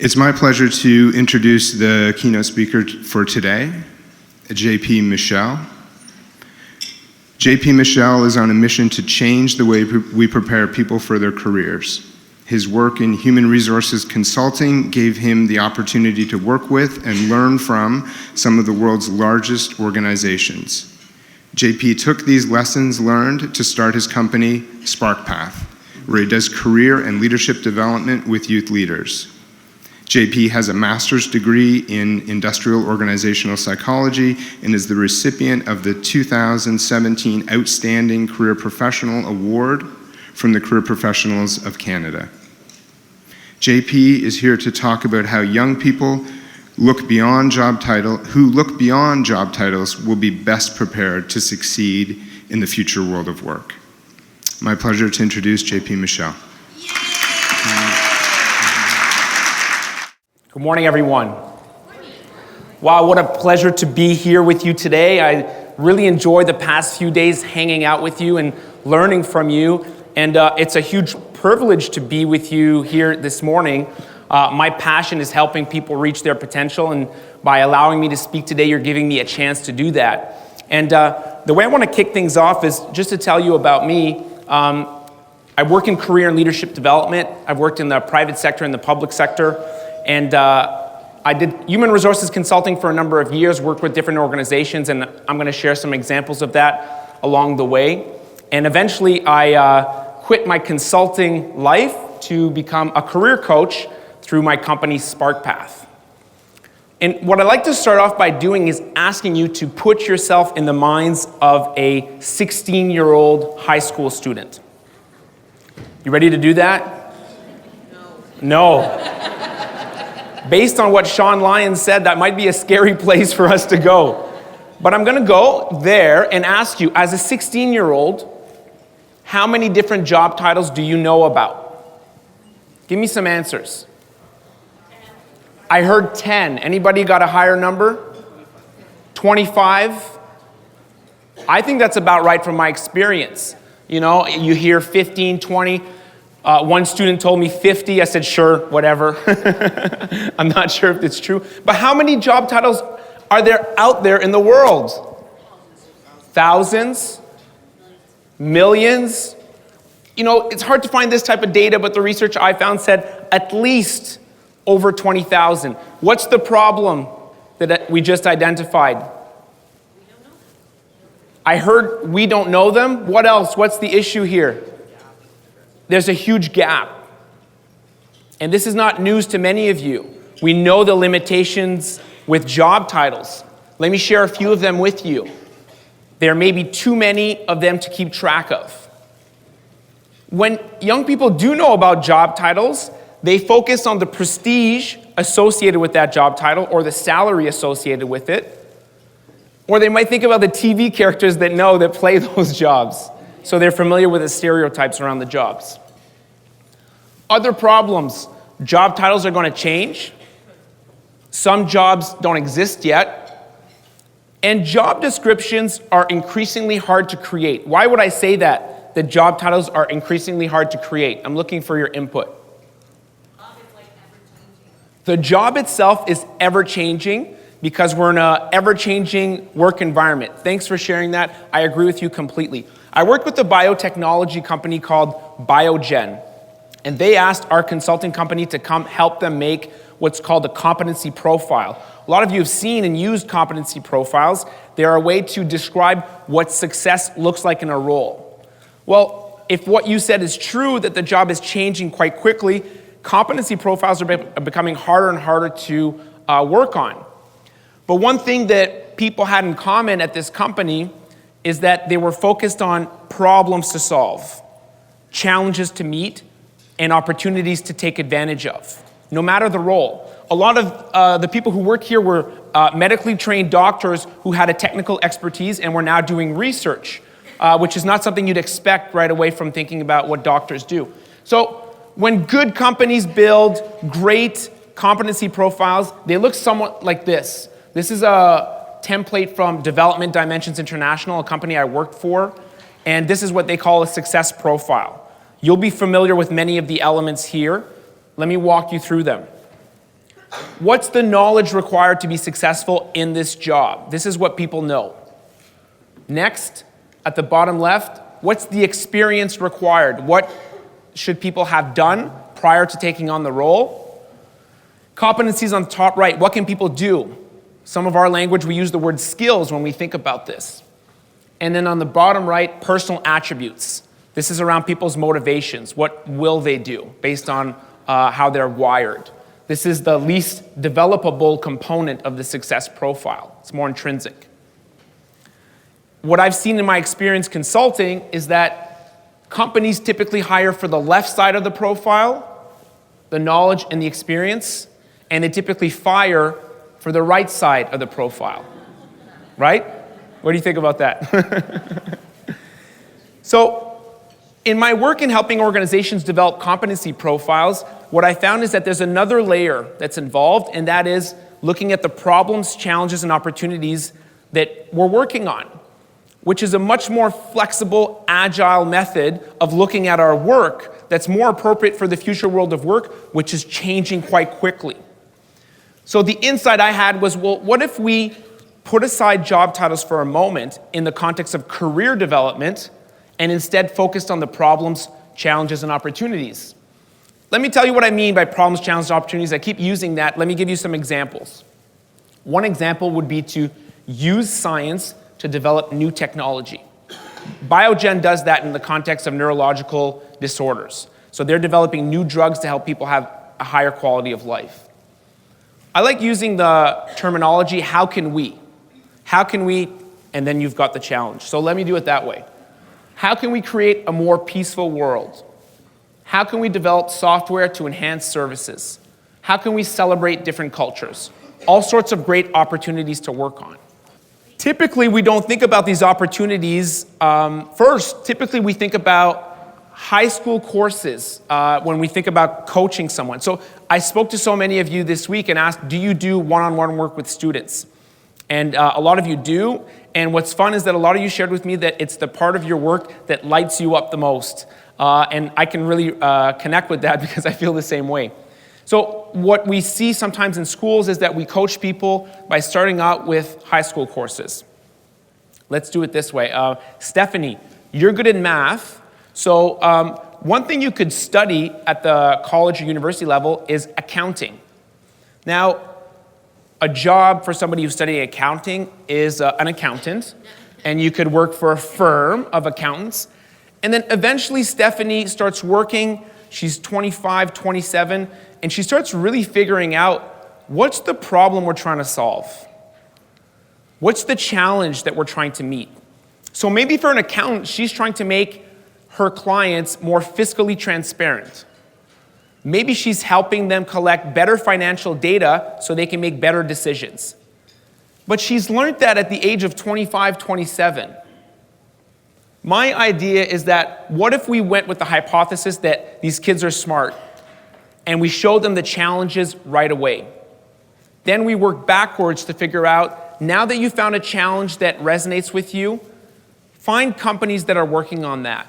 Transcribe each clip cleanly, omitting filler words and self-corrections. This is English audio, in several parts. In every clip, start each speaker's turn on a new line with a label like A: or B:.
A: It's my pleasure to introduce the keynote speaker for today, JP Michel. JP Michel is on a mission to change the way we prepare people for their careers. His work in human resources consulting gave him the opportunity to work with and learn from some of the world's largest organizations. JP took these lessons learned to start his company, SparkPath, where he does career and leadership development with youth leaders. JP has a master's degree in industrial organizational psychology and is the recipient of the 2017 Outstanding Career Professional Award from the Career Professionals of Canada. JP is here to talk about how young people who look beyond job titles will be best prepared to succeed in the future world of work. My pleasure to introduce JP Michel.
B: Good morning, everyone. Wow, what a pleasure to be here with you today. I really enjoyed the past few days hanging out with you and learning from you. And it's a huge privilege to be with you here this morning. My passion is helping people reach their potential. And by allowing me to speak today, you're giving me a chance to do that. And the way I want to kick things off is just to tell you about me. I work in career and leadership development. I've worked in the private sector and the public sector. And I did human resources consulting for a number of years, worked with different organizations, and I'm going to share some examples of that along the way. And eventually I quit my consulting life to become a career coach through my company SparkPath. And what I'd like to start off by doing is asking you to put yourself in the minds of a 16-year-old high school student. You ready to do that? No. Based on what Sean Lyons said, that might be a scary place for us to go. But I'm going to go there and ask you, as a 16-year-old, how many different job titles do you know about? Give me some answers. I heard 10. Anybody got a higher number? 25? I think that's about right from my experience. You know, you hear 15, 20. One student told me 50. I said, sure, whatever. I'm not sure if it's true. But how many job titles are there out there in the world? Thousands? Millions? You know, it's hard to find this type of data, but the research I found said at least over 20,000. What's the problem that we just identified? I heard we don't know them. What else? What's the issue here? There's a huge gap. And this is not news to many of you. We know the limitations with job titles. Let me share a few of them with you. There may be too many of them to keep track of. When young people do know about job titles, they focus on the prestige associated with that job title or the salary associated with it. Or they might think about the TV characters that play those jobs. So they're familiar with the stereotypes around the jobs. Other problems, job titles are going to change. Some jobs don't exist yet. And job descriptions are increasingly hard to create. Why would I say that? The job titles are increasingly hard to create. I'm looking for your input. The job itself is ever-changing because we're in an ever-changing work environment. Thanks for sharing that. I agree with you completely. I worked with a biotechnology company called Biogen, and they asked our consulting company to come help them make what's called a competency profile. A lot of you have seen and used competency profiles. They are a way to describe what success looks like in a role. Well, if what you said is true, that the job is changing quite quickly, competency profiles are becoming harder and harder to work on. But one thing that people had in common at this company is that they were focused on problems to solve, challenges to meet, and opportunities to take advantage of, no matter the role. A lot of the people who work here were medically trained doctors who had a technical expertise and were now doing research, which is not something you'd expect right away from thinking about what doctors do. So when good companies build great competency profiles, they look somewhat like this. This is a template from Development Dimensions International, a company I worked for, and this is what they call a success profile. You'll be familiar with many of the elements here. Let me walk you through them. What's the knowledge required to be successful in this job? This is what people know. Next, at the bottom left, what's the experience required? What should people have done prior to taking on the role? Competencies on the top right, what can people do? Some of our language, we use the word skills when we think about this. And then on the bottom right, personal attributes. This is around people's motivations. What will they do based on how they're wired? This is the least developable component of the success profile. It's more intrinsic. What I've seen in my experience consulting is that companies typically hire for the left side of the profile, the knowledge and the experience, and they typically fire for the right side of the profile, right? What do you think about that? So, in my work in helping organizations develop competency profiles, what I found is that there's another layer that's involved, and that is looking at the problems, challenges, and opportunities that we're working on, which is a much more flexible, agile method of looking at our work that's more appropriate for the future world of work, which is changing quite quickly. So the insight I had was, well, what if we put aside job titles for a moment in the context of career development and instead focused on the problems, challenges, and opportunities? Let me tell you what I mean by problems, challenges, and opportunities. I keep using that. Let me give you some examples. One example would be to use science to develop new technology. Biogen does that in the context of neurological disorders. So they're developing new drugs to help people have a higher quality of life. I like using the terminology, how can we? How can we, and then you've got the challenge. So let me do it that way. How can we create a more peaceful world? How can we develop software to enhance services? How can we celebrate different cultures? All sorts of great opportunities to work on. Typically, we don't think about these opportunities first. Typically, we think about high school courses when we think about coaching someone. So I spoke to so many of you this week and asked, do you do one-on-one work with students? And a lot of you do. And what's fun is that a lot of you shared with me that it's the part of your work that lights you up the most. And I can really connect with that because I feel the same way. So what we see sometimes in schools is that we coach people by starting out with high school courses. Let's do it this way. Stephanie, you're good in math. So one thing you could study at the college or university level is accounting. Now, a job for somebody who's studying accounting is an accountant, and you could work for a firm of accountants. And then eventually Stephanie starts working, she's 25, 27, and she starts really figuring out what's the problem we're trying to solve? What's the challenge that we're trying to meet? So maybe for an accountant, she's trying to make her clients more fiscally transparent. Maybe she's helping them collect better financial data so they can make better decisions. But she's learned that at the age of 25, 27. My idea is that what if we went with the hypothesis that these kids are smart and we showed them the challenges right away? Then we work backwards to figure out, now that you found a challenge that resonates with you, find companies that are working on that.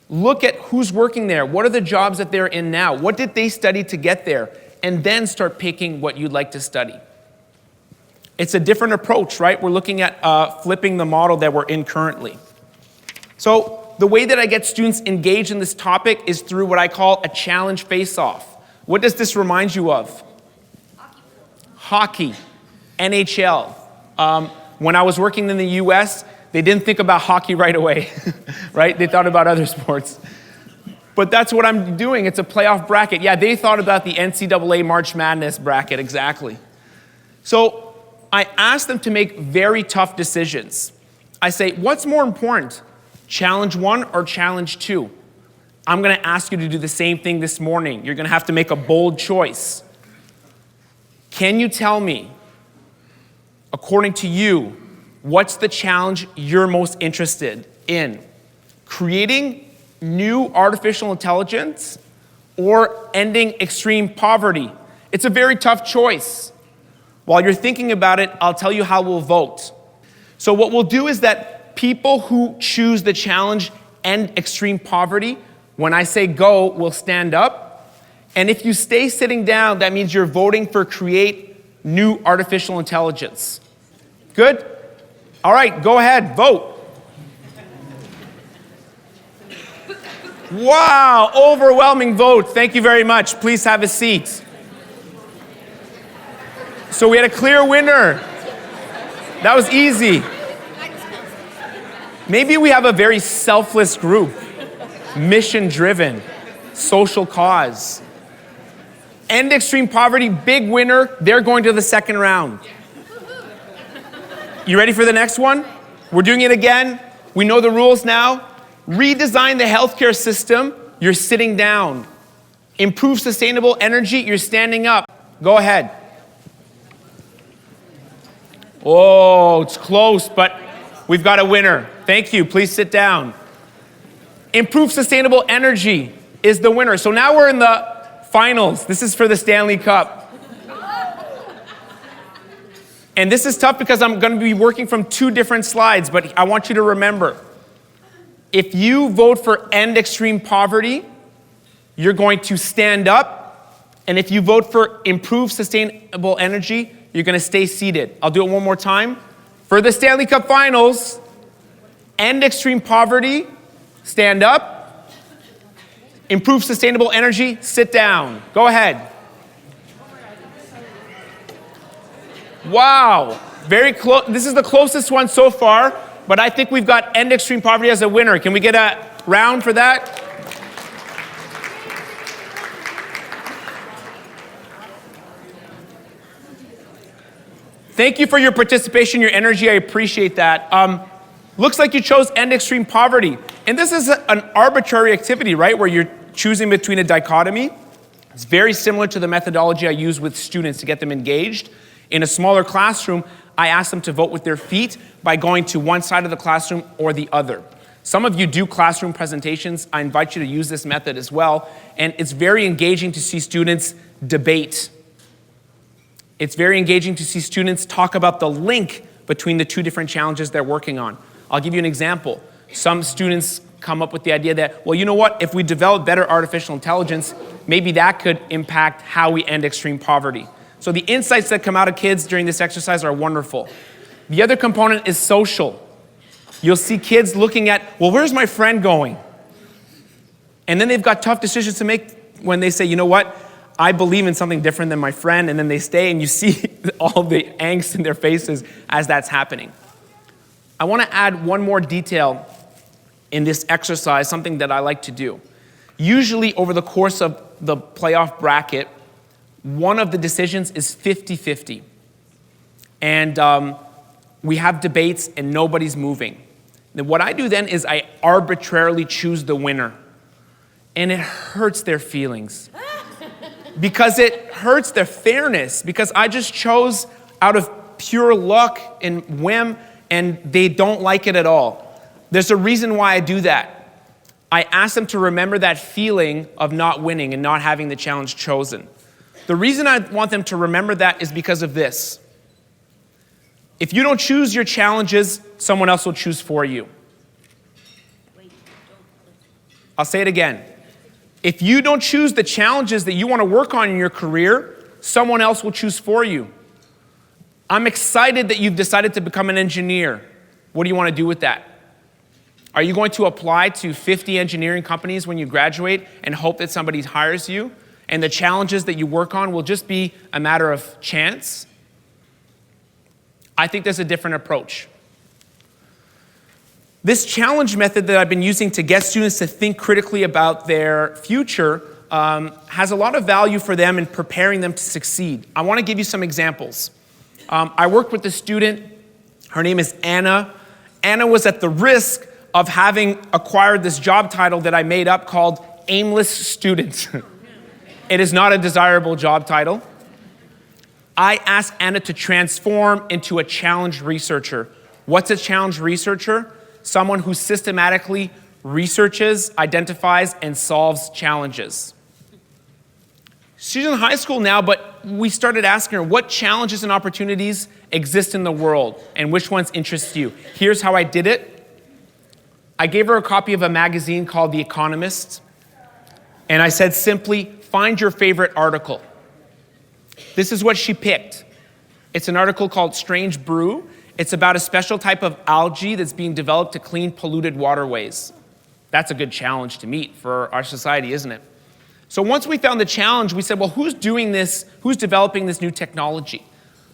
B: Look at who's working there. What are the jobs that they're in now? What did they study to get there? And then start picking what you'd like to study. It's a different approach, right? We're looking at flipping the model that we're in currently. So the way that I get students engaged in this topic is through what I call a challenge face-off. What does this remind you of? Hockey, NHL. When I was working in the US, they didn't think about hockey right away, right? They thought about other sports. But that's what I'm doing. It's a playoff bracket. Yeah, they thought about the NCAA March Madness bracket, exactly. So I asked them to make very tough decisions. I say, what's more important, challenge 1 or challenge 2? I'm going to ask you to do the same thing this morning. You're going to have to make a bold choice. Can you tell me, according to you, what's the challenge you're most interested in? Creating new artificial intelligence or ending extreme poverty? It's a very tough choice. While you're thinking about it, I'll tell you how we'll vote. So what we'll do is that people who choose the challenge end extreme poverty, when I say go, will stand up. And if you stay sitting down, that means you're voting for create new artificial intelligence. Good? All right, go ahead, vote. Wow, overwhelming vote. Thank you very much. Please have a seat. So we had a clear winner. That was easy. Maybe we have a very selfless group, mission-driven, social cause. End extreme poverty, big winner. They're going to the second round. You ready for the next one? We're doing it again. We know the rules now. Redesign the healthcare system. You're sitting down. Improve sustainable energy. You're standing up. Go ahead. Oh, it's close, but we've got a winner. Thank you. Please sit down. Improve sustainable energy is the winner. So now we're in the finals. This is for the Stanley Cup. And this is tough because I'm going to be working from two different slides, but I want you to remember, if you vote for end extreme poverty, you're going to stand up. And if you vote for improve sustainable energy, you're going to stay seated. I'll do it one more time. For the Stanley Cup Finals, end extreme poverty, stand up. Improve sustainable energy, sit down. Go ahead. Wow, very close. This is the closest one so far, but I think we've got end extreme poverty as a winner. Can we get a round for that? Thank you for your participation, your energy. I appreciate that. Looks like you chose end extreme poverty. And this is an arbitrary activity, right? Where you're choosing between a dichotomy. It's very similar to the methodology I use with students to get them engaged. In a smaller classroom, I ask them to vote with their feet by going to one side of the classroom or the other. Some of you do classroom presentations. I invite you to use this method as well. And it's very engaging to see students debate. It's very engaging to see students talk about the link between the two different challenges they're working on. I'll give you an example. Some students come up with the idea that, well, you know what? If we develop better artificial intelligence, maybe that could impact how we end extreme poverty. So the insights that come out of kids during this exercise are wonderful. The other component is social. You'll see kids looking at, well, where's my friend going? And then they've got tough decisions to make when they say, you know what? I believe in something different than my friend, and then they stay, and you see all the angst in their faces as that's happening. I want to add one more detail in this exercise, something that I like to do. Usually over the course of the playoff bracket, one of the decisions is 50-50. And we have debates and nobody's moving. Then what I do then is I arbitrarily choose the winner. And it hurts their feelings. Because it hurts their fairness. Because I just chose out of pure luck and whim, and they don't like it at all. There's a reason why I do that. I ask them to remember that feeling of not winning and not having the challenge chosen. The reason I want them to remember that is because of this. If you don't choose your challenges, someone else will choose for you. I'll say it again. If you don't choose the challenges that you want to work on in your career, someone else will choose for you. I'm excited that you've decided to become an engineer. What do you want to do with that? Are you going to apply to 50 engineering companies when you graduate and hope that somebody hires you? And the challenges that you work on will just be a matter of chance? I think there's a different approach. This challenge method that I've been using to get students to think critically about their future has a lot of value for them in preparing them to succeed. I want to give you some examples. I worked with a student. Her name is Anna. Anna was at the risk of having acquired this job title that I made up called aimless student. It is not a desirable job title. I asked Anna to transform into a challenge researcher. What's a challenge researcher? Someone who systematically researches, identifies, and solves challenges. She's in high school now, but we started asking her what challenges and opportunities exist in the world and which ones interest you. Here's how I did it. I gave her a copy of a magazine called The Economist, and I said simply, find your favorite article. This is what she picked. It's an article called Strange Brew. It's about a special type of algae that's being developed to clean polluted waterways. That's a good challenge to meet for our society, isn't it? So once we found the challenge, we said, well, who's doing this? Who's developing this new technology?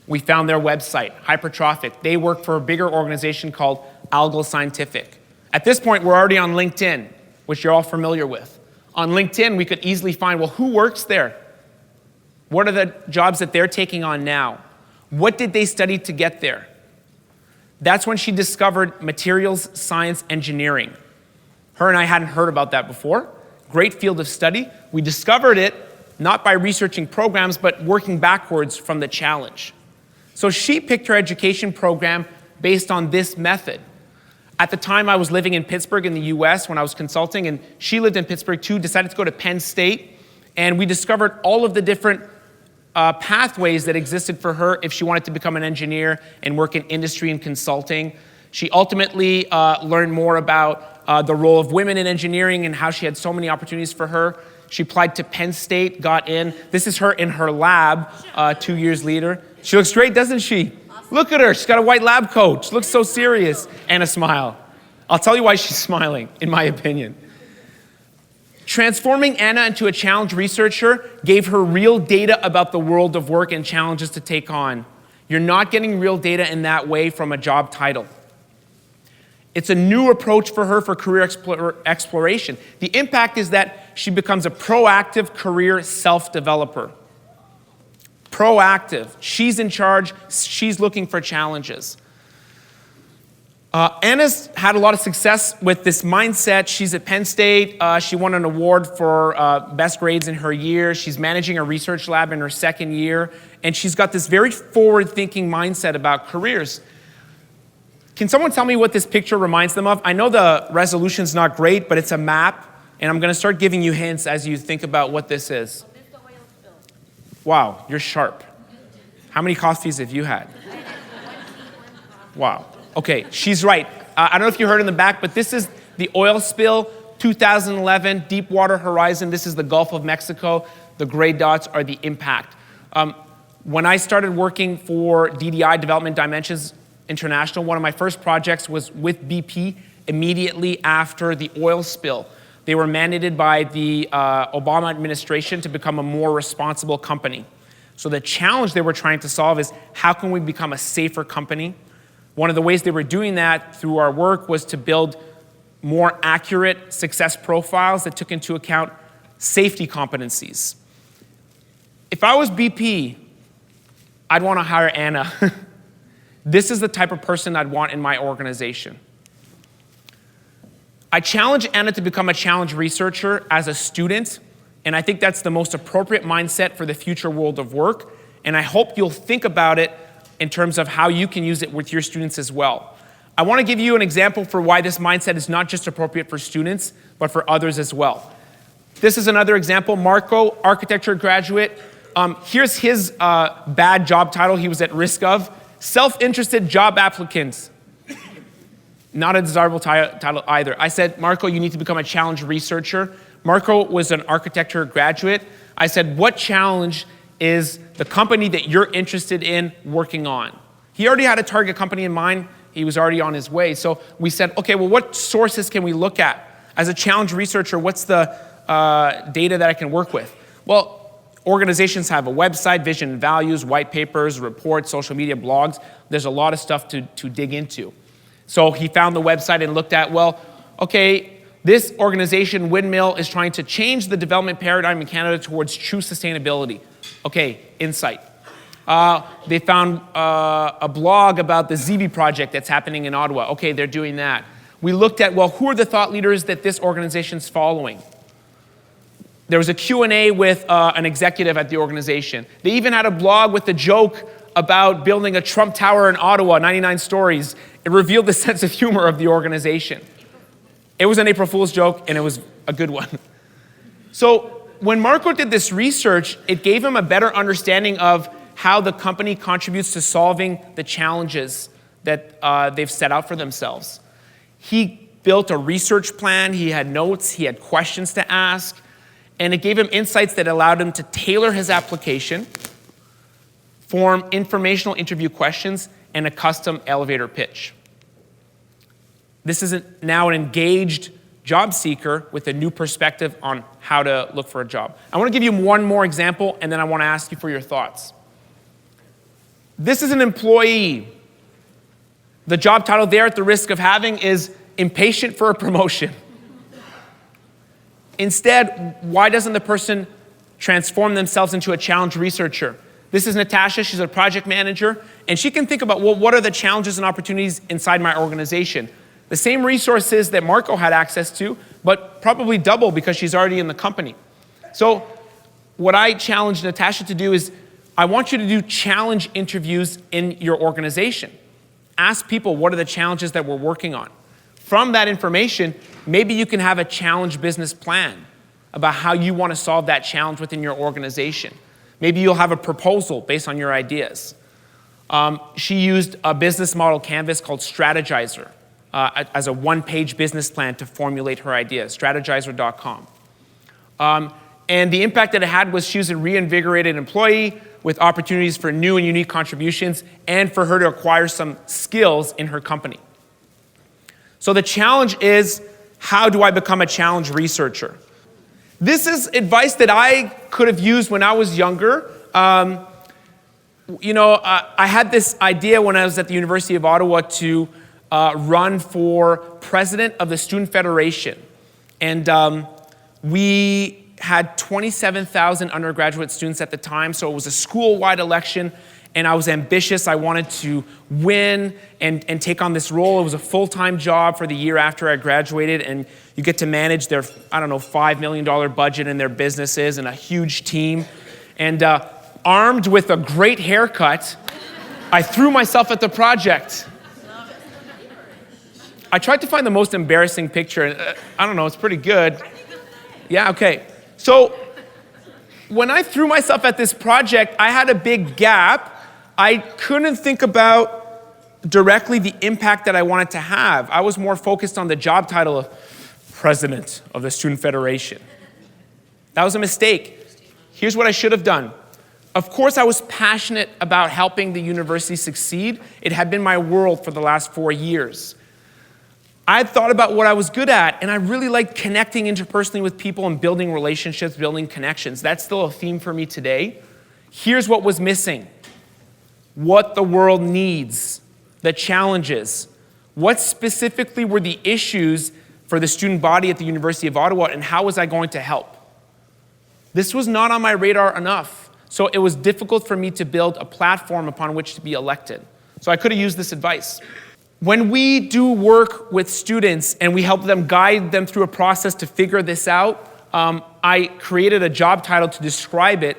B: We found their website, Hypertrophic. They work for a bigger organization called Algal Scientific. At this point, we're already on LinkedIn, which you're all familiar with. On LinkedIn, we could easily find, well, who works there? What are the jobs that they're taking on now? What did they study to get there? That's when she discovered materials science engineering. Her and I hadn't heard about that before. Great field of study. We discovered it not by researching programs, but working backwards from the challenge. So she picked her education program based on this method. At the time, I was living in Pittsburgh in the US when I was consulting, and she lived in Pittsburgh too, decided to go to Penn State, and we discovered all of the different pathways that existed for her if she wanted to become an engineer and work in industry and consulting. She ultimately learned more about the role of women in engineering and how she had so many opportunities for her. She applied to Penn State, got in. This is her in her lab 2 years later. She looks great, doesn't she? Awesome. Look at her, she's got a white lab coat. She looks so serious, and a smile. I'll tell you why she's smiling, in my opinion. Transforming Anna into a challenge researcher gave her real data about the world of work and challenges to take on. You're not getting real data in that way from a job title. It's a new approach for her for career exploration. The impact is that she becomes a proactive career self-developer. Proactive. She's in charge. She's looking for challenges. Anna's had a lot of success with this mindset. She's at Penn State. She won an award for best grades in her year. She's managing a research lab in her second year. And she's got this very forward-thinking mindset about careers. Can someone tell me what this picture reminds them of? I know the resolution's not great, but it's a map. And I'm going to start giving you hints as you think about what this is. Wow, you're sharp. How many coffees have you had? Wow. Okay, she's right. I don't know if you heard in the back, but this is the oil spill, 2011, Deepwater Horizon. This is the Gulf of Mexico. The gray dots are the impact. When I started working for DDI, Development Dimensions International, one of my first projects was with BP immediately after the oil spill. They were mandated by the Obama administration to become a more responsible company. So the challenge they were trying to solve is how can we become a safer company? One of the ways they were doing that through our work was to build more accurate success profiles that took into account safety competencies. If I was BP, I'd want to hire Anna. This is the type of person I'd want in my organization. I challenge Anna to become a challenge researcher as a student, and I think that's the most appropriate mindset for the future world of work, and I hope you'll think about it in terms of how you can use it with your students as well. I want to give you an example for why this mindset is not just appropriate for students, but for others as well. This is another example. Marco, architecture graduate. Here's his bad job title he was at risk of. Self-interested job applicants. Not a desirable title either. I said, Marco, you need to become a challenge researcher. Marco was an architecture graduate. I said, what challenge is the company that you're interested in working on? He already had a target company in mind. He was already on his way. So we said, okay, well, what sources can we look at? As a challenge researcher, what's the data that I can work with? Well, organizations have a website, vision and values, white papers, reports, social media, blogs. There's a lot of stuff to dig into. So he found the website and looked at, well, okay, this organization, Windmill, is trying to change the development paradigm in Canada towards true sustainability. Okay, insight. They found a blog about the ZB project that's happening in Ottawa. Okay, they're doing that. We looked at, well, who are the thought leaders that this organization's following? There was a Q&A with an executive at the organization. They even had a blog with a joke about building a Trump Tower in Ottawa, 99 stories. It revealed the sense of humor of the organization. It was an April Fool's joke, and it was a good one. So when Marco did this research, it gave him a better understanding of how the company contributes to solving the challenges that they've set out for themselves. He built a research plan, he had notes, he had questions to ask, and it gave him insights that allowed him to tailor his application, form informational interview questions, and a custom elevator pitch. This is now an engaged job seeker with a new perspective on how to look for a job. I want to give you one more example, and then I want to ask you for your thoughts. This is an employee. The job title there at the risk of having is impatient for a promotion. Instead, why doesn't the person transform themselves into a challenge researcher? This is Natasha, she's a project manager, and she can think about, well, what are the challenges and opportunities inside my organization? The same resources that Marco had access to, but probably double because she's already in the company. So what I challenged Natasha to do is, I want you to do challenge interviews in your organization. Ask people, what are the challenges that we're working on? From that information, maybe you can have a challenge business plan about how you want to solve that challenge within your organization. Maybe you'll have a proposal based on your ideas. She used a business model canvas called Strategizer as a one-page business plan to formulate her ideas, strategizer.com. And the impact that it had was she was a reinvigorated employee with opportunities for new and unique contributions and for her to acquire some skills in her company. So the challenge is, how do I become a challenge researcher? This is advice that I could have used when I was younger. I had this idea when I was at the University of Ottawa to run for president of the Student Federation. And we had 27,000 undergraduate students at the time, so it was a school-wide election, and I was ambitious. I wanted to win and take on this role. It was a full-time job for the year after I graduated, and you get to manage their, $5 million budget in their businesses and a huge team. And armed with a great haircut, I threw myself at the project. I tried to find the most embarrassing picture, and it's pretty good. Yeah, okay. So when I threw myself at this project, I had a big gap. I couldn't think about directly the impact that I wanted to have. I was more focused on the job title of president of the Student Federation. That was a mistake. Here's what I should have done. Of course, I was passionate about helping the university succeed. It had been my world for the last 4 years. I had thought about what I was good at, and I really liked connecting interpersonally with people and building relationships, building connections. That's still a theme for me today. Here's what was missing. What the world needs, the challenges. What specifically were the issues for the student body at the University of Ottawa, and how was I going to help? This was not on my radar enough, so it was difficult for me to build a platform upon which to be elected. So I could have used this advice. When we do work with students and we help them guide them through a process to figure this out, I created a job title to describe it.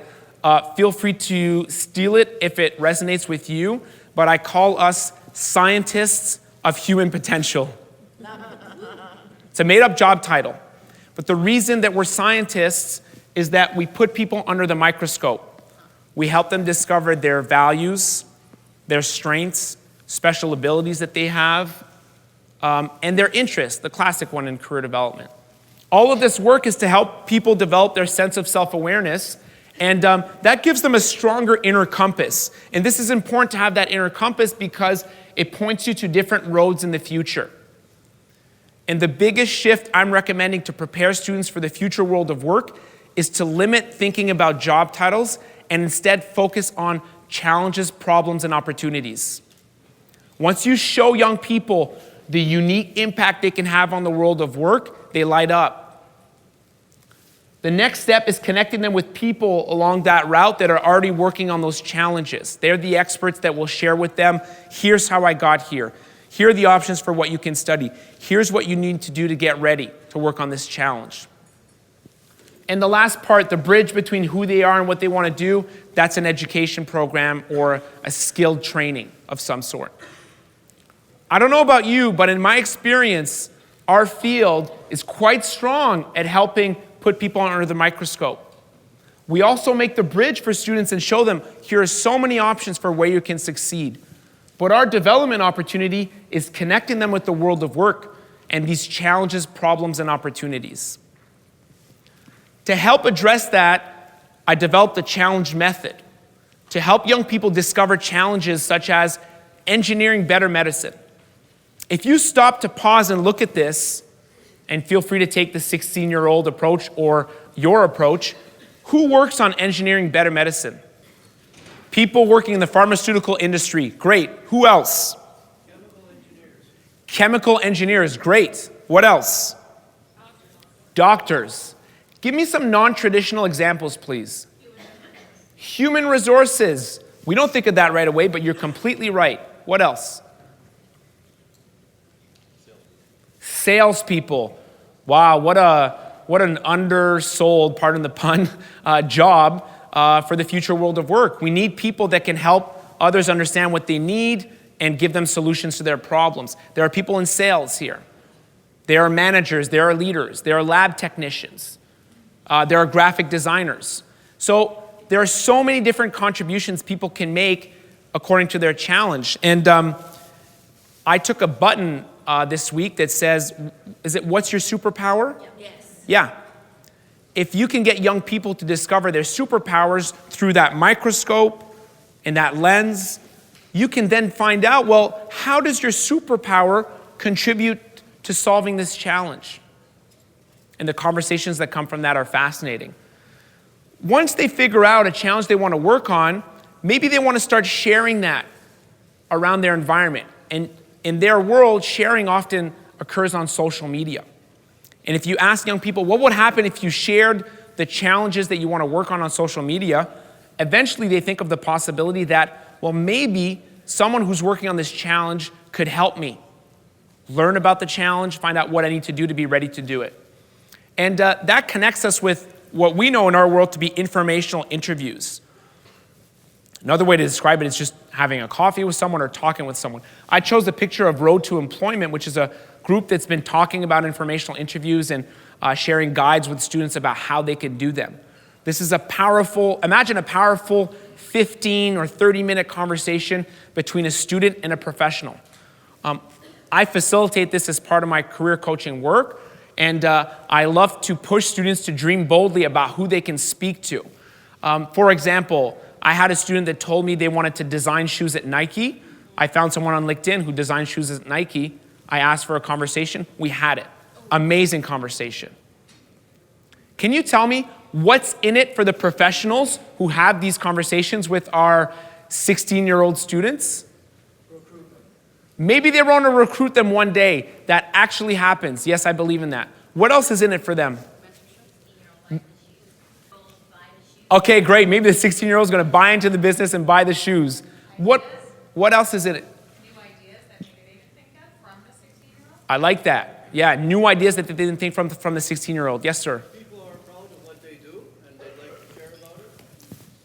B: Feel free to steal it if it resonates with you, but I call us scientists of human potential. It's a made-up job title, but the reason that we're scientists is that we put people under the microscope. We help them discover their values, their strengths, special abilities that they have, and their interests, the classic one in career development. All of this work is to help people develop their sense of self-awareness, and that gives them a stronger inner compass. And this is important to have that inner compass because it points you to different roads in the future. And the biggest shift I'm recommending to prepare students for the future world of work is to limit thinking about job titles and instead focus on challenges, problems, and opportunities. Once you show young people the unique impact they can have on the world of work, they light up. The next step is connecting them with people along that route that are already working on those challenges. They're the experts that will share with them, here's how I got here. Here are the options for what you can study. Here's what you need to do to get ready to work on this challenge. And the last part, the bridge between who they are and what they want to do, that's an education program or a skilled training of some sort. I don't know about you, but in my experience, our field is quite strong at helping put people under the microscope. We also make the bridge for students and show them, here are so many options for where you can succeed. But our development opportunity is connecting them with the world of work and these challenges, problems, and opportunities. To help address that, I developed the challenge method to help young people discover challenges such as engineering better medicine. If you stop to pause and look at this, and feel free to take the 16-year-old approach or your approach, who works on engineering better medicine? People working in the pharmaceutical industry, great. Who else?
C: Chemical engineers.
B: Chemical engineers, great. What else? Doctors. Give me some non-traditional examples, please. Human resources. We don't think of that right away, but you're completely right. What else? Salespeople. Wow, what an undersold, pardon the pun, job for the future world of work. We need people that can help others understand what they need and give them solutions to their problems. There are people in sales here. There are managers, there are leaders, there are lab technicians, there are graphic designers. So there are so many different contributions people can make according to their challenge. And I took a button this week that says, what's your superpower?
D: Yes.
B: Yeah. If you can get young people to discover their superpowers through that microscope and that lens, you can then find out, well, how does your superpower contribute to solving this challenge? And the conversations that come from that are fascinating. Once they figure out a challenge they want to work on, maybe they want to start sharing that around their environment. And in their world, sharing often occurs on social media. And if you ask young people, what would happen if you shared the challenges that you want to work on social media, eventually they think of the possibility that, well, maybe someone who's working on this challenge could help me learn about the challenge, find out what I need to do to be ready to do it. And that connects us with what we know in our world to be informational interviews. Another way to describe it is just having a coffee with someone or talking with someone. I chose the picture of Road to Employment, which is a group that's been talking about informational interviews and sharing guides with students about how they can do them. This is imagine a powerful 15 or 30-minute conversation between a student and a professional. I facilitate this as part of my career coaching work, and I love to push students to dream boldly about who they can speak to. For example, I had a student that told me they wanted to design shoes at Nike. I found someone on LinkedIn who designed shoes at Nike. I asked for a conversation. We had it. Amazing conversation. Can you tell me what's in it for the professionals who have these conversations with our 16-year-old students?
C: Recruit them.
B: Maybe they want to recruit them one day. That actually happens. Yes, I believe in that. What else is in it for them? Okay, great. Maybe the 16-year-old is going to buy into the business and buy the shoes. What else is in it?
D: New ideas that maybe they didn't think of from the 16-year-old?
B: I like that. Yeah, new ideas that they didn't think from the 16-year-old. Yes, sir.
C: People are proud of what they do and they'd like to share about it.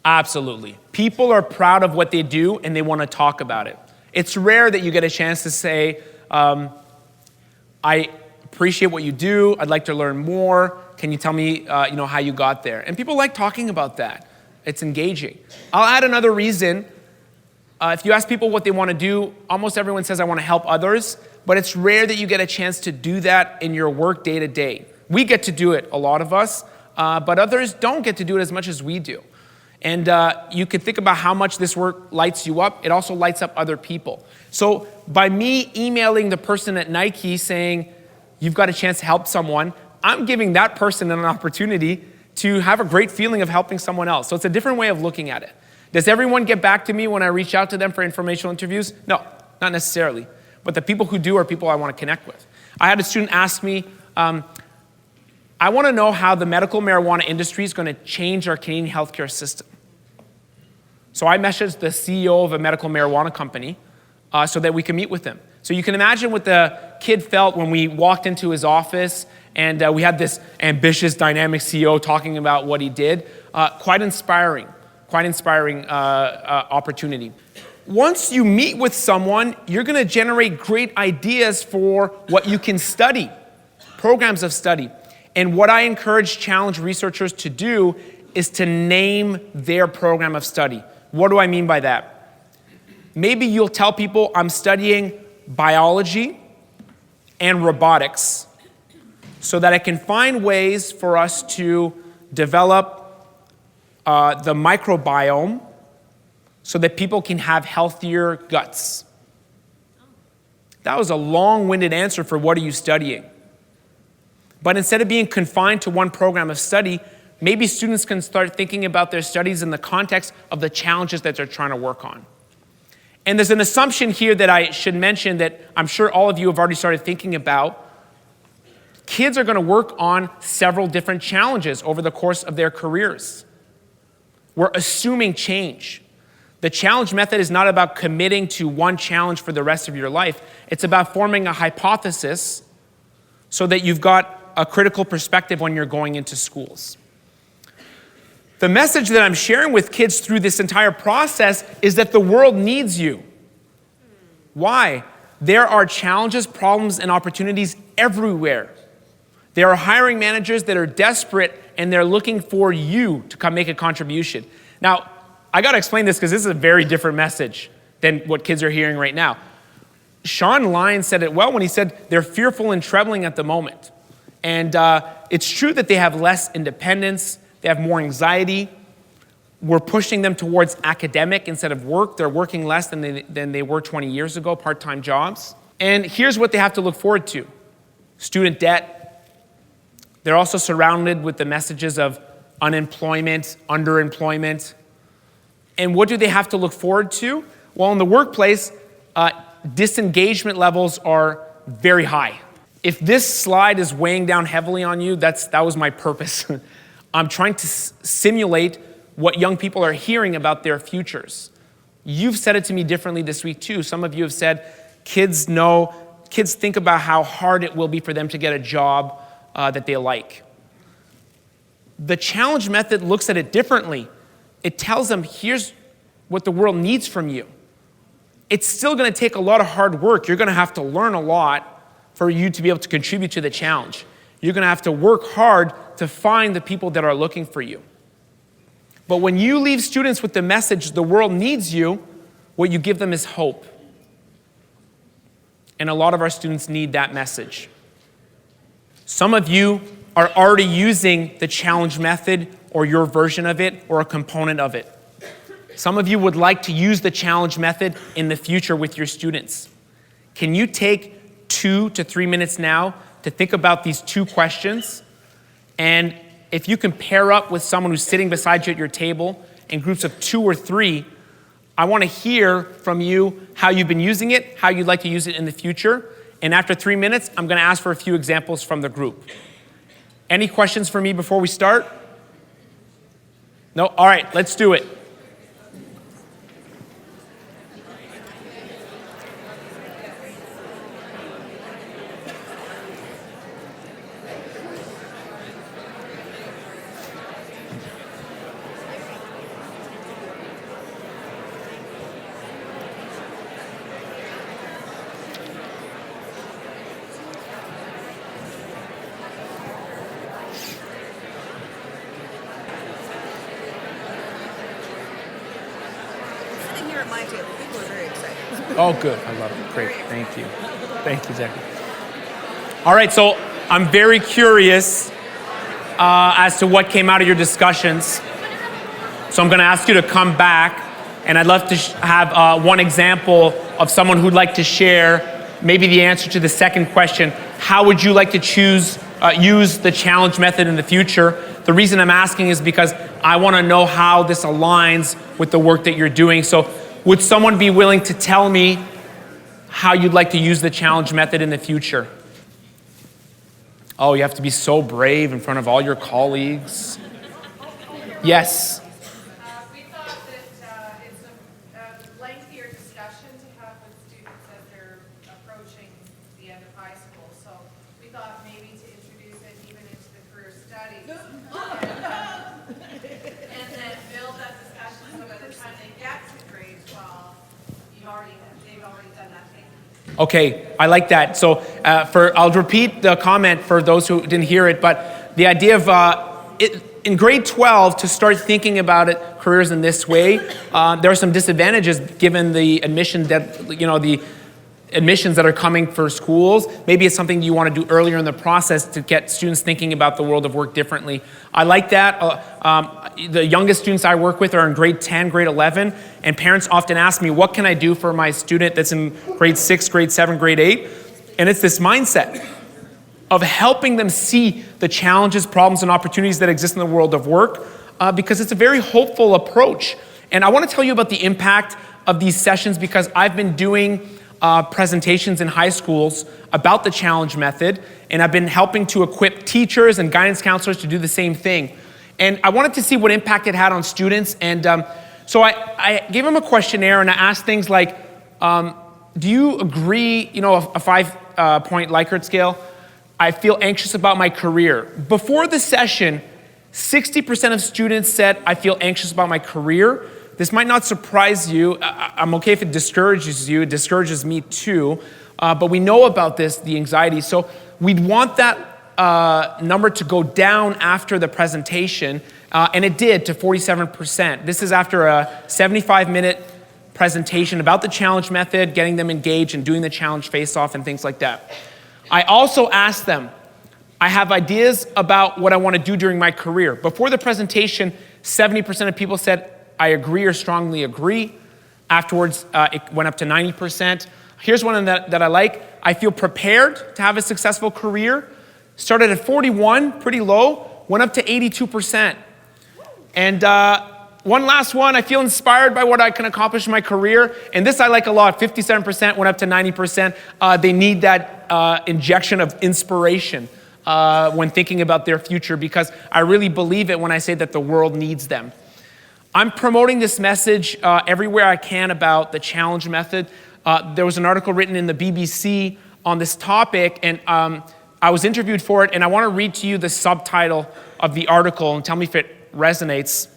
B: Absolutely. People are proud of what they do and they want to talk about it. It's rare that you get a chance to say, I appreciate what you do. I'd like to learn more. Can you tell me how you got there? And people like talking about that. It's engaging. I'll add another reason. If you ask people what they want to do, almost everyone says, I want to help others. But it's rare that you get a chance to do that in your work day to day. We get to do it, a lot of us, but others don't get to do it as much as we do. And you can think about how much this work lights you up. It also lights up other people. So by me emailing the person at Nike saying, you've got a chance to help someone, I'm giving that person an opportunity to have a great feeling of helping someone else. So it's a different way of looking at it. Does everyone get back to me when I reach out to them for informational interviews? No, not necessarily. But the people who do are people I want to connect with. I had a student ask me, I want to know how the medical marijuana industry is going to change our Canadian healthcare system. So I messaged the CEO of a medical marijuana company so that we can meet with him. So you can imagine what the kid felt when we walked into his office and we had this ambitious, dynamic CEO talking about what he did. Quite inspiring opportunity. Once you meet with someone, you're going to generate great ideas for what you can study, programs of study. And what I encourage challenge researchers to do is to name their program of study. What do I mean by that? Maybe you'll tell people, I'm studying biology and robotics so that I can find ways for us to develop the microbiome so that people can have healthier guts. That was a long-winded answer for what are you studying. But instead of being confined to one program of study, maybe students can start thinking about their studies in the context of the challenges that they're trying to work on. And there's an assumption here that I should mention that I'm sure all of you have already started thinking about. Kids are going to work on several different challenges over the course of their careers. We're assuming change. The challenge method is not about committing to one challenge for the rest of your life. It's about forming a hypothesis so that you've got a critical perspective when you're going into schools. The message that I'm sharing with kids through this entire process is that the world needs you. Why? There are challenges, problems, and opportunities everywhere. There are hiring managers that are desperate and they're looking for you to come make a contribution. Now, I got to explain this because this is a very different message than what kids are hearing right now. Sean Lyons said it well when he said they're fearful and trembling at the moment. And it's true that they have less independence, they have more anxiety. We're pushing them towards academic instead of work. They're working less than they were 20 years ago, part-time jobs. And here's what they have to look forward to. Student debt. They're also surrounded with the messages of unemployment, underemployment. And what do they have to look forward to? Well, in the workplace, disengagement levels are very high. If this slide is weighing down heavily on you, that was my purpose. I'm trying to simulate what young people are hearing about their futures. You've said it to me differently this week too. Some of you have said kids think about how hard it will be for them to get a job that they like. The challenge method looks at it differently. It tells them, here's what the world needs from you. It's still going to take a lot of hard work. You're going to have to learn a lot for you to be able to contribute to the challenge. You're going to have to work hard to find the people that are looking for you. But when you leave students with the message, the world needs you, what you give them is hope. And a lot of our students need that message. Some of you are already using the challenge method or your version of it or a component of it. Some of you would like to use the challenge method in the future with your students. Can you take 2 to 3 minutes now to think about these 2 questions? And if you can pair up with someone who's sitting beside you at your table in groups of 2 or 3, I want to hear from you how you've been using it, how you'd like to use it in the future. And after 3 minutes, I'm going to ask for a few examples from the group. Any questions for me before we start? No? All right, let's do it.
E: At my table, people are very excited.
B: Oh, good. I love it. Great. Thank you. Thank you, Jackie. All right, so I'm very curious as to what came out of your discussions. So I'm going to ask you to come back, and I'd love to have one example of someone who'd like to share maybe the answer to the second question. How would you like to use the challenge method in the future? The reason I'm asking is because I want to know how this aligns with the work that you're doing. So would someone be willing to tell me how you'd like to use the challenge method in the future? Oh, you have to be so brave in front of all your colleagues. Yes.
D: We thought that it's a lengthier discussion to have with students as they're approaching the end of high school. So we thought maybe to introduce it even into the career studies. And then build that discussion so by the time they get to grade 12, they've already done that thing.
B: Okay, I like that. So I'll repeat the comment for those who didn't hear it, but the idea of in grade 12 to start thinking about careers in this way, there are some disadvantages given the admission that, admissions that are coming for schools. Maybe it's something you want to do earlier in the process to get students thinking about the world of work differently. I like that. The youngest students I work with are in grade 10, grade 11, and parents often ask me, what can I do for my student that's in grade 6, grade 7, grade 8? And it's this mindset of helping them see the challenges, problems, and opportunities that exist in the world of work, because it's a very hopeful approach. And I want to tell you about the impact of these sessions because I've been doing presentations in high schools about the challenge method, and I've been helping to equip teachers and guidance counselors to do the same thing. And I wanted to see what impact it had on students, and so I gave them a questionnaire, and I asked things like, do you agree, a 5-point Likert scale? I feel anxious about my career. Before the session, 60% of students said, I feel anxious about my career. This might not surprise you. I'm okay if it discourages you. It discourages me too. But we know about this, the anxiety. So we'd want that number to go down after the presentation. And it did to 47%. This is after a 75-minute presentation about the challenge method, getting them engaged and doing the challenge face-off and things like that. I also asked them, I have ideas about what I want to do during my career. Before the presentation, 70% of people said, I agree or strongly agree. Afterwards, it went up to 90%. Here's one that I like. I feel prepared to have a successful career. Started at 41, pretty low, went up to 82%. And one last one, I feel inspired by what I can accomplish in my career. And this I like a lot, 57% went up to 90%. They need that injection of inspiration when thinking about their future, because I really believe it when I say that the world needs them. I'm promoting this message everywhere I can about the challenge method. There was an article written in the BBC on this topic, and I was interviewed for it, and I want to read to you the subtitle of the article and tell me if it resonates.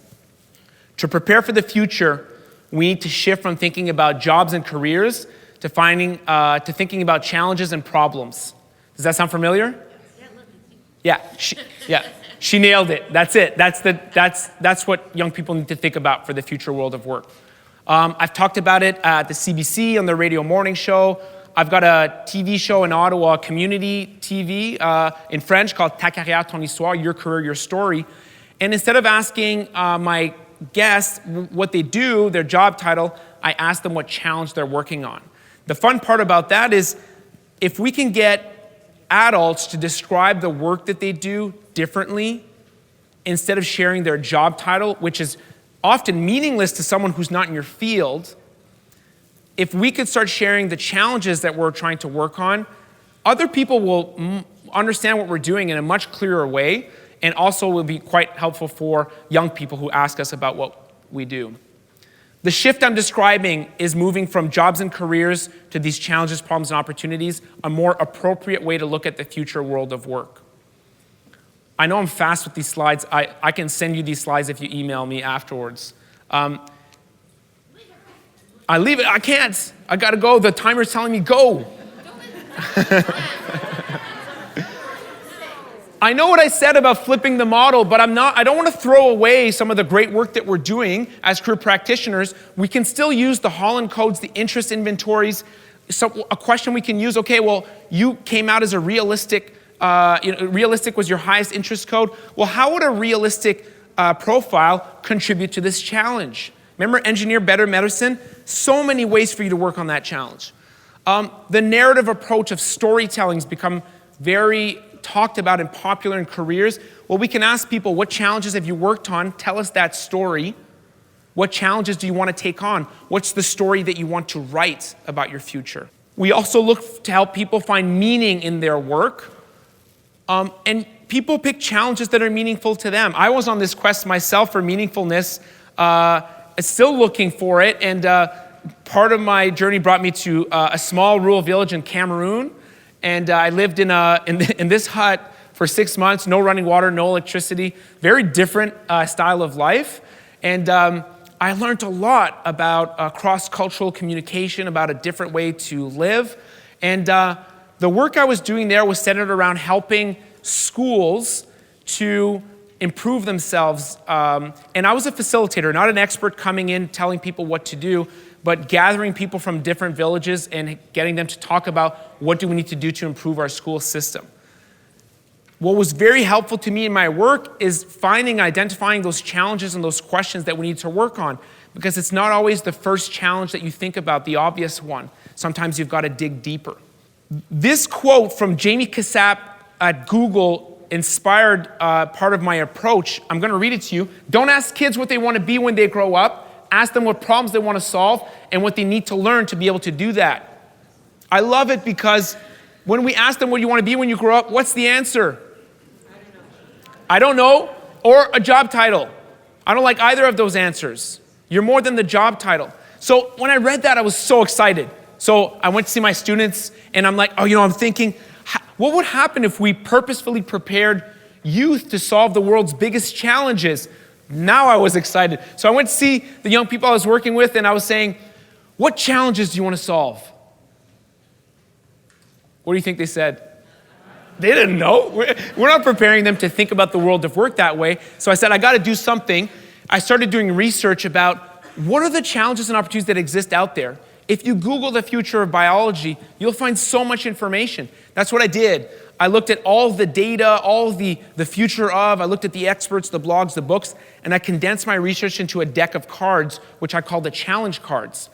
B: To prepare for the future, we need to shift from thinking about jobs and careers to thinking about challenges and problems. Does that sound familiar? Yeah, she nailed it. That's it. That's what young people need to think about for the future world of work. I've talked about it at the CBC on the radio morning show. I've got a TV show in Ottawa, community TV in French called Ta carrière, ton histoire, your career, your story. And instead of asking my guests what they do, their job title, I ask them what challenge they're working on. The fun part about that is if we can get adults to describe the work that they do differently instead of sharing their job title, which is often meaningless to someone who's not in your field, if we could start sharing the challenges that we're trying to work on, other people will understand what we're doing in a much clearer way, and also will be quite helpful for young people who ask us about what we do. The shift I'm describing is moving from jobs and careers to these challenges, problems, and opportunities, a more appropriate way to look at the future world of work. I know I'm fast with these slides. I can send you these slides if you email me afterwards. I leave it. I can't. I got to go. The timer's telling me go. I know what I said about flipping the model, but I don't want to throw away some of the great work that we're doing as career practitioners. We can still use the Holland codes, the interest inventories. So a question we can use, okay, well, you came out as a realistic, realistic was your highest interest code. Well, how would a realistic profile contribute to this challenge? Remember Engineer Better Medicine? So many ways for you to work on that challenge. The narrative approach of storytelling has become very talked about and popular in careers. Well, we can ask people, what challenges have you worked on? Tell us that story. What challenges do you want to take on? What's the story that you want to write about your future? We also look to help people find meaning in their work. And people pick challenges that are meaningful to them. I was on this quest myself for meaningfulness, still looking for it. And part of my journey brought me to a small rural village in Cameroon. And I lived in this hut for 6 months, no running water, no electricity, very different style of life. And I learned a lot about cross-cultural communication, about a different way to live. And the work I was doing there was centered around helping schools to improve themselves. And I was a facilitator, not an expert coming in telling people what to do, but gathering people from different villages and getting them to talk about what do we need to do to improve our school system. What was very helpful to me in my work is identifying those challenges and those questions that we need to work on, because it's not always the first challenge that you think about, the obvious one. Sometimes you've got to dig deeper. This quote from Jamie Cassatt at Google inspired part of my approach. I'm going to read it to you. Don't ask kids what they want to be when they grow up. Ask them what problems they want to solve and what they need to learn to be able to do that. I love it because when we ask them what you want to be when you grow up, what's the answer? I don't know, or a job title. I don't like either of those answers. You're more than the job title. So when I read that, I was so excited. So I went to see my students, and I'm like, I'm thinking, what would happen if we purposefully prepared youth to solve the world's biggest challenges? Now I was excited. So I went to see the young people I was working with, and I was saying, what challenges do you want to solve? What do you think they said? They didn't know. We're not preparing them to think about the world of work that way. So I said, I got to do something. I started doing research about what are the challenges and opportunities that exist out there. If you Google the future of biology, you'll find so much information. That's what I did. I looked at all of the data, all of the future of, I looked at the experts, the blogs, the books, and I condensed my research into a deck of cards, which I call the challenge cards.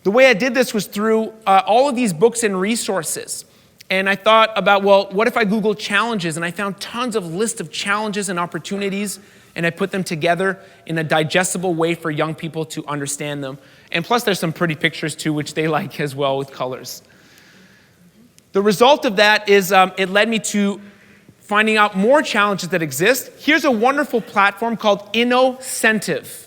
B: The way I did this was through all of these books and resources. And I thought about, what if I Google challenges? And I found tons of lists of challenges and opportunities, and I put them together in a digestible way for young people to understand them. And plus, there's some pretty pictures too, which they like as well with colors. The result of that is it led me to finding out more challenges that exist. Here's a wonderful platform called Innocentive.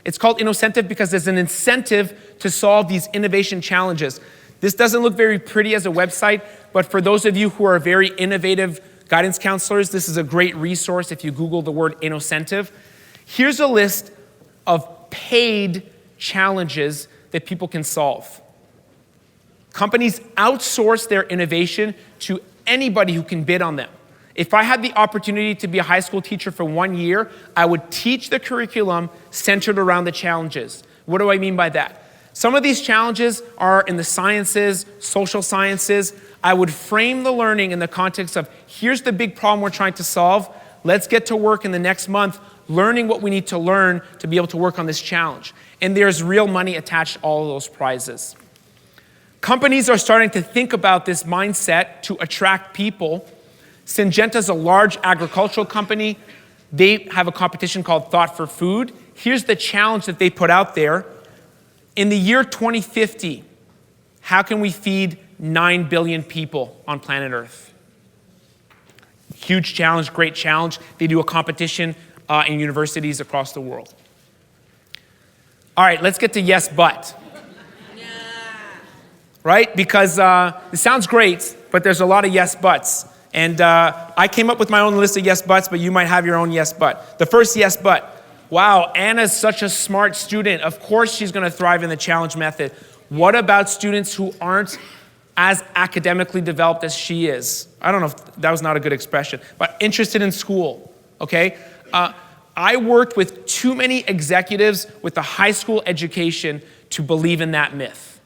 B: It's called Innocentive because there's an incentive to solve these innovation challenges. This doesn't look very pretty as a website, but for those of you who are very innovative guidance counselors, this is a great resource if you Google the word Innocentive. Here's a list of paid challenges that people can solve. Companies outsource their innovation to anybody who can bid on them. If I had the opportunity to be a high school teacher for 1 year, I would teach the curriculum centered around the challenges. What do I mean by that? Some of these challenges are in the sciences, social sciences. I would frame the learning in the context of, here's the big problem we're trying to solve. Let's get to work in the next month learning what we need to learn to be able to work on this challenge. And there's real money attached to all of those prizes. Companies are starting to think about this mindset to attract people. Syngenta is a large agricultural company. They have a competition called Thought for Food. Here's the challenge that they put out there. In the year 2050, how can we feed 9 billion people on planet Earth? Huge challenge, great challenge. They do a competition in universities across the world. All right, let's get to yes, but. Right? Because it sounds great, but there's a lot of yes, buts. And I came up with my own list of yes, buts, but you might have your own yes, but. The first yes, but. Wow, Anna's such a smart student. Of course she's going to thrive in the challenge method. What about students who aren't as academically developed as she is? I don't know if that was not a good expression, but interested in school, okay? I worked with too many executives with a high school education to believe in that myth.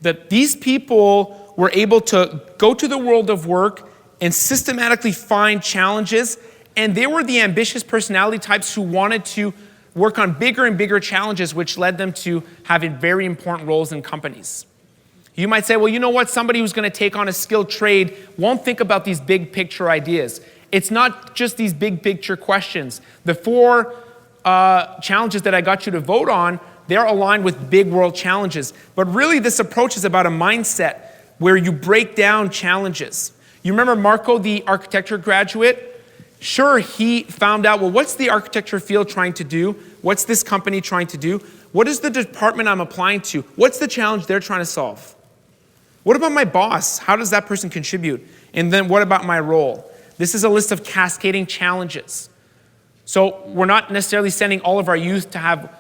B: That these people were able to go to the world of work and systematically find challenges, and they were the ambitious personality types who wanted to work on bigger and bigger challenges, which led them to having very important roles in companies. You might say, well, you know what? Somebody who's going to take on a skilled trade won't think about these big picture ideas. It's not just these big picture questions. The 4 challenges that I got you to vote on, they're aligned with big world challenges. But really, this approach is about a mindset where you break down challenges. You remember Marco, the architecture graduate? Sure, he found out, well, what's the architecture field trying to do? What's this company trying to do? What is the department I'm applying to? What's the challenge they're trying to solve? What about my boss? How does that person contribute? And then what about my role? This is a list of cascading challenges. So we're not necessarily sending all of our youth to have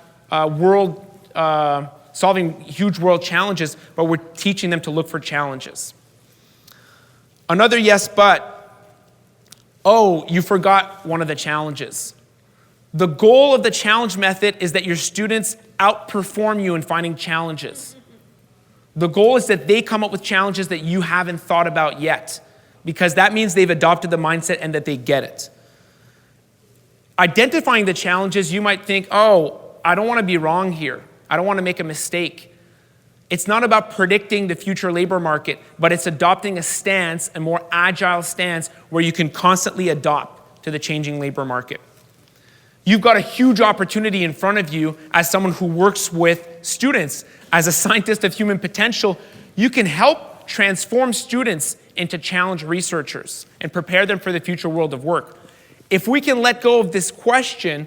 B: solving huge world challenges, but we're teaching them to look for challenges. Another yes, but. Oh, you forgot one of the challenges. The goal of the challenge method is that your students outperform you in finding challenges. The goal is that they come up with challenges that you haven't thought about yet, because that means they've adopted the mindset and that they get it. Identifying the challenges, you might think, oh, I don't want to be wrong here. I don't want to make a mistake. It's not about predicting the future labor market, but it's adopting a stance, a more agile stance, where you can constantly adapt to the changing labor market. You've got a huge opportunity in front of you as someone who works with students. As a scientist of human potential, you can help transform students into challenge researchers and prepare them for the future world of work. If we can let go of this question,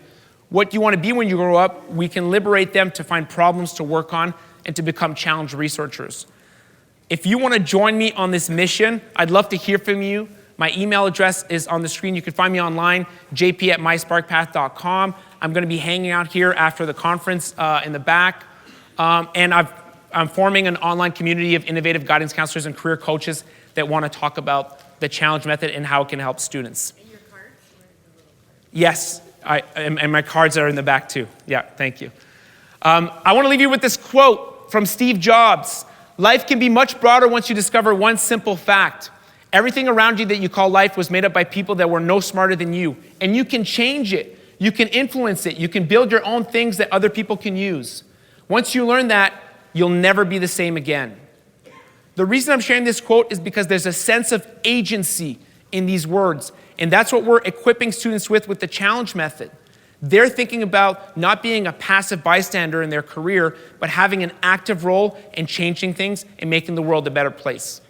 B: what do you want to be when you grow up, we can liberate them to find problems to work on and to become challenge researchers. If you want to join me on this mission, I'd love to hear from you. My email address is on the screen. You can find me online, jp@mysparkpath.com. I'm going to be hanging out here after the conference in the back. And I'm forming an online community of innovative guidance counselors and career coaches that want to talk about the challenge method and how it can help students.
E: And your cards? Where are the little cards?
B: Yes, and my cards are in the back too. Yeah, thank you. I want to leave you with this quote from Steve Jobs. Life can be much broader once you discover one simple fact. Everything around you that you call life was made up by people that were no smarter than you. And you can change it. You can influence it. You can build your own things that other people can use. Once you learn that, you'll never be the same again. The reason I'm sharing this quote is because there's a sense of agency in these words. And that's what we're equipping students with the challenge method. They're thinking about not being a passive bystander in their career, but having an active role in changing things and making the world a better place.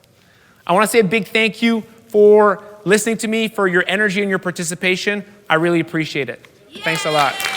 B: I want to say a big thank you for listening to me, for your energy and your participation. I really appreciate it. Thanks a lot.